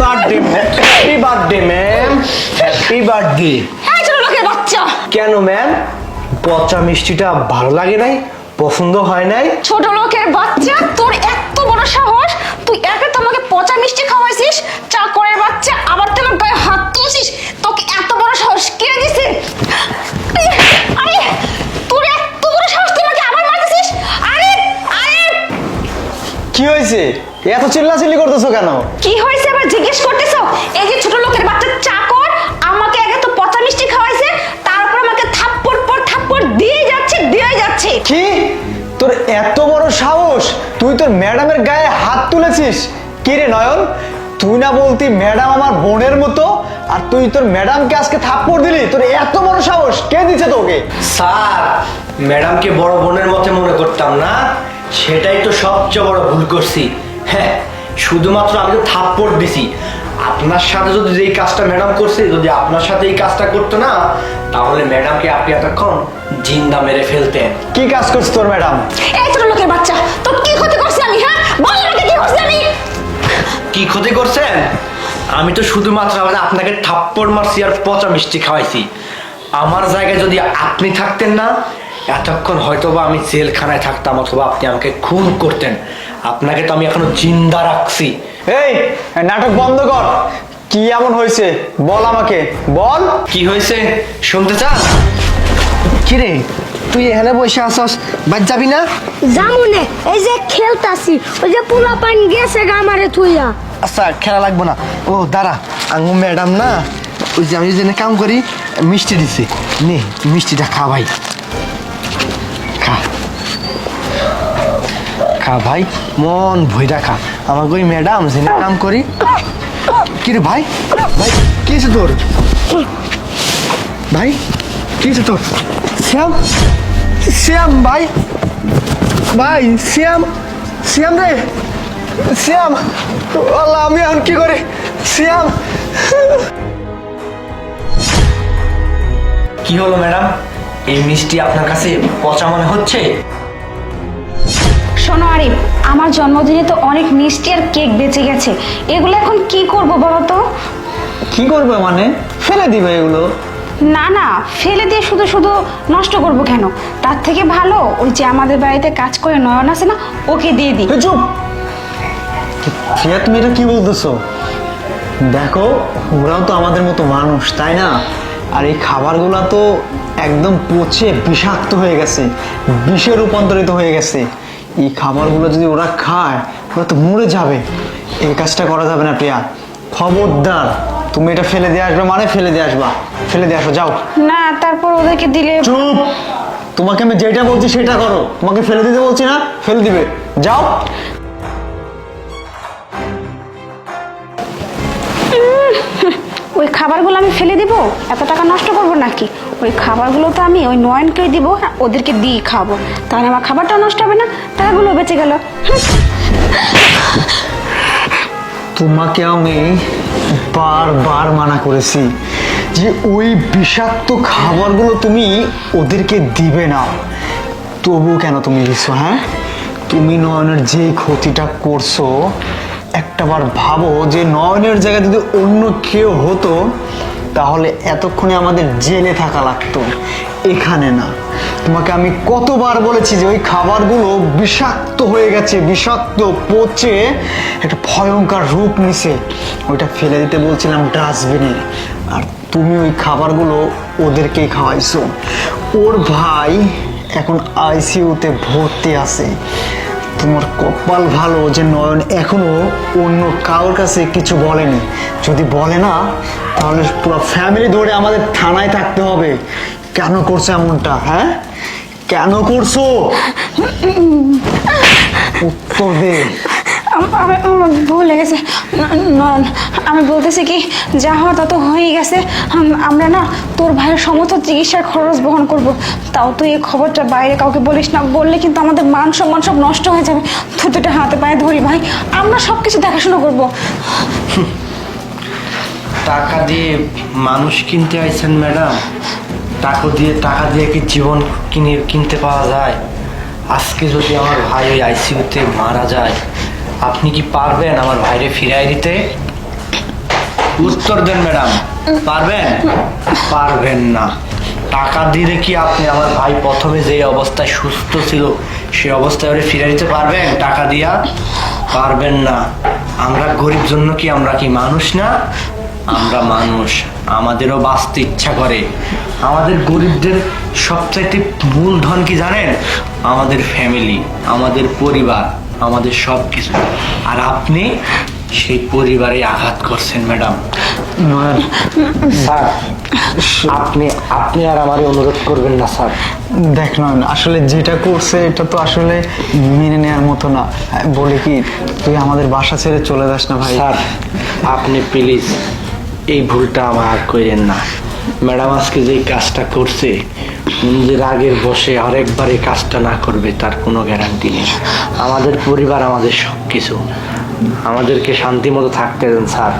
Birthday happy birthday ma'am, happy birthday. এই ছোট লোকের বাচ্চা, কেন ম্যাম, পচা মিষ্টিটা ভালো লাগে নাই, পছন্দ হয় নাই? ছোট লোকের বাচ্চা, তোর এত বড় সাহস, তুই একে তোমাকে পচা মিষ্টি খাওয়াইছিস, চাকরের বাচ্চা, আবার তুই আমার গায়ে হাত তুলছিস। তোকে এত বড় সাহস কে দিছে? আরে তোর এত বড় সাহস, তুই আমাকে আবার মারতেছিস? আরে আরে কি হয়েছে, এত চিল্লাচিল্লি করতেছো কেন? কি হয়েছে আবার জিজ্ঞেস করতেছো? এই যে ছোট লোকের বাচ্চা চাকর আমাকে আগে তো পচা মিষ্টি খাওয়াইছে, তারপর আমাকে থাপ্পড় পর থাপ্পড় দিয়ে যাচ্ছে। কি, তোর এত বড় সাহস, তুই তোর ম্যাডামের গায়ে হাত তুলেছিস? কি রে নয়ন, তুই না বলতি ম্যাডাম আমার বোনের মতো, আর তুই তোর ম্যাডামকে আজকে থাপ্পড় দিলি? তোর এত বড় সাহস কে দিছে তোকে? স্যার, ম্যাডামকে বড় বোনের মতো মনে করতাম না, সেটাই তো সবচেয়ে বড় ভুল করছি। হ্যাঁ, শুধুমাত্র আমি তো থাপ্পড় দিছি। আপনার সাথে যদি এই কাজটা ম্যাডাম করছে, যদি আপনার সাথে এই কাজটা করতো না, তাহলে ম্যাডামকে আপনি এতক্ষণ জিন্দা মেরে ফেলতেন। কি কাজ করছিস তোর ম্যাডাম? এই ছোট লোকের বাচ্চা, তোর কি ক্ষতি করছি আমি? হ্যাঁ বল আমাকে কি করছি আমি? কি ক্ষতি করছেন? আমি তো শুধুমাত্র আপনাকে থাপ্পড় মারছি আর পচা মিষ্টি খাওয়াইছি। আমার জায়গায় যদি আপনি থাকতেন না, এতক্ষণ হয়তোবা আমি জেলখানায় থাকতাম, অথবা আপনি আমাকে খুন করতেন। আপনাকে তো আমি এখনো জিন্দা রাখছি। এই নাটক বন্ধ কর, কি এমন হয়েছে বল আমাকে, বল। কি হয়েছে শুনতে চান? কিরে তুই এখানে বসে আসস, বাদ যাবি না? জামুনে এই যে খেলতাছি, ওই যে পোলা পানি গেছে গামারে থুইয়া। আচ্ছা খেলা লাগবো না। ও দাঁড়া, আঙ্গু ম্যাডাম না, ওই যে আমি যেন কাম করি মিষ্টি দিছি, নে মিষ্টিটা খা ভাই, খা খা ভাই, মন ভইরা খা। আমাকে ওই ম্যাডাম যেন কাম করি। কিরে ভাই, ভাই কি হয়েছে তোর? ভাই কি হয়েছে তোর? শ্যাম, শ্যাম ভাই, ভাই শ্যাম, শ্যাম রে, শ্যাম, আল্লাহ আমি এখন কি করি? শ্যাম, কি হলো ম্যাডাম, এই মিষ্টি আপনার কাছে পচা মনে হচ্ছে? শোনো আরিফ, আমার জন্মদিনে তো অনেক মিষ্টি আর কেক বেঁচে গেছে, এগুলো এখন কি করব বলো তো? কি করবে মানে, ফেলে দিবে এগুলো? না না, ফেলে দিয়ে শুধু শুধু নষ্ট করব কেন? তার থেকে ভালো ওই যে আমাদের বাড়িতে কাজ করে নয়ন আছে না, ওকে দিয়ে দিই। এই চুপ, ফিয়া তুমি এটা কি বলতেছো? দেখো, ওরাও তো আমাদের মতো মানুষ, তাই না? আর এই খাবারগুলা তো একদম পচে বিষাক্ত হয়ে গেছে, বিষে রূপান্তরিত হয়ে গেছে। এই খাবারগুলো যদি ওরা খায়, ওরা তো মরে যাবে। এই কাজটা করা যাবে না প্রিয়া, খবরদার। তুমি এটা ফেলে দিয়ে আসবে মানে ফেলে দিয়ে আসবা, ফেলে দিয়ে আসো, যাও। না, তারপর ওদেরকে দিলে। চুপ, তোমাকে আমি যেটা বলছি সেটা করো, তোমাকে ফেলে দিতে বলছি না, ফেলে দিবে, যাও। ওই খাবারগুলো আমি ফেলে দিব? এত টাকা নষ্ট করবো নাকি? ওই খাবারগুলো তো আমি ওই নয়নকে দিব, ওদেরকে দিয়ে খাবো, তাহলে আমার খাবারটাও নষ্ট হবে না, টাকাগুলো বেঁচে গেল। তোমাকে আমি বারবার মানা করেছি যে ওই বিষাক্ত খাবারগুলো তুমি ওদেরকে দিবে না, তবু কেন তুমি দিছো? হ্যাঁ, তুমি নয়নের যে ক্ষতিটা করছো, একটাবার ভাবো যে নয়নের জায়গায় যদি অন্য কেউ হতো, তাহলে এতক্ষণে আমাদের জেলে থাকা লাগতো, এখানে না। তোমাকে আমি কতবার বলেছি যে ওই খাবারগুলো বিষাক্ত হয়ে গেছে, বিষাক্ত, পচে একটা ভয়ঙ্কর রূপ নিছে, ওইটা ফেলে দিতে বলছিলাম ডাস্টবিনে, আর তুমি ওই খাবারগুলো ওদেরকেই খাওয়াইছো। ওর ভাই এখন আইসিইউতে ভর্তি আছে। তোমার কপাল ভালো যে নয়ন এখনো অন্য কারোর কাছে কিছু বলেনি, যদি বলে না তাহলে পুরো ফ্যামিলি ধরে আমাদের থানায় থাকতে হবে। কেন করছো এমনটা? হ্যাঁ, কেন করছো? উত্তর দে। আমার ভুল হয়ে গেছে নয়ন, আমি বলতেছি কি, যা হওয়া তা তো হয়ে গেছে। আমরা না তোর ভাইয়ের সমস্ত চিকিৎসার খরচ বহন করব, তাও তুই এই খবরটা বাইরে কাউকে বলিস না, বললে কিন্তু আমাদের মান সম্মান সব নষ্ট হয়ে যাবে। তুই দুটো হাতে পায়ে ধরি ভাই, আমরা সব কিছু দেখাশোনা করবো। টাকা দিয়ে মানুষ কিনতে আইছেন ম্যাডাম? টাকা দিয়ে কি জীবন কিনতে পাওয়া যায়? আজকে যদি আমার ভাই ওই আইসিইউতে মারা যায়, আপনি কি পারবেন আমার ভাইরে ফিরাই দিতে? উত্তর দেন ম্যাডাম, পারবেন? পারবেন না। টাকা দিলে কি আপনি আমার ভাই প্রথমে যে অবস্থায় সুস্থ ছিল সেই অবস্থায় ওরে ফিরে দিতে পারবেন টাকা দিয়া? পারবেন না। আমরা গরিব জন্য কি আমরা কি মানুষ না? আমরা মানুষ, আমাদেরও বাঁচতে ইচ্ছা করে। আমাদের গরিবদের সবচাইতে মূলধন কি জানেন? আমাদের ফ্যামিলি, আমাদের পরিবার, আমাদের সব কিছু। আর আপনি সেই পরিবারে আঘাত করছেন ম্যাডাম। নয়ন, স্যার, আপনি আপনি আর আমারে অনুরোধ করবেন না স্যার। দেখ নয়ন, আসলে যেটা করছে এটা তো আসলে মেনে নেওয়ার মতো না। বলি কি, তুই আমাদের বাসা ছেড়ে চলে যাস না ভাই। স্যার, আপনি প্লিজ এই ভুলটা আমার আর করেন না। ম্যাডাম আজকে যে কাজটা করছে, যে রাগের বসে আরেকবার এই কাজটা না করবে তার কোনো গ্যারান্টি নেই। আমাদের পরিবার, আমাদের সব কিছু, আমাদেরকে শান্তি মতো থাকতে দেন স্যার।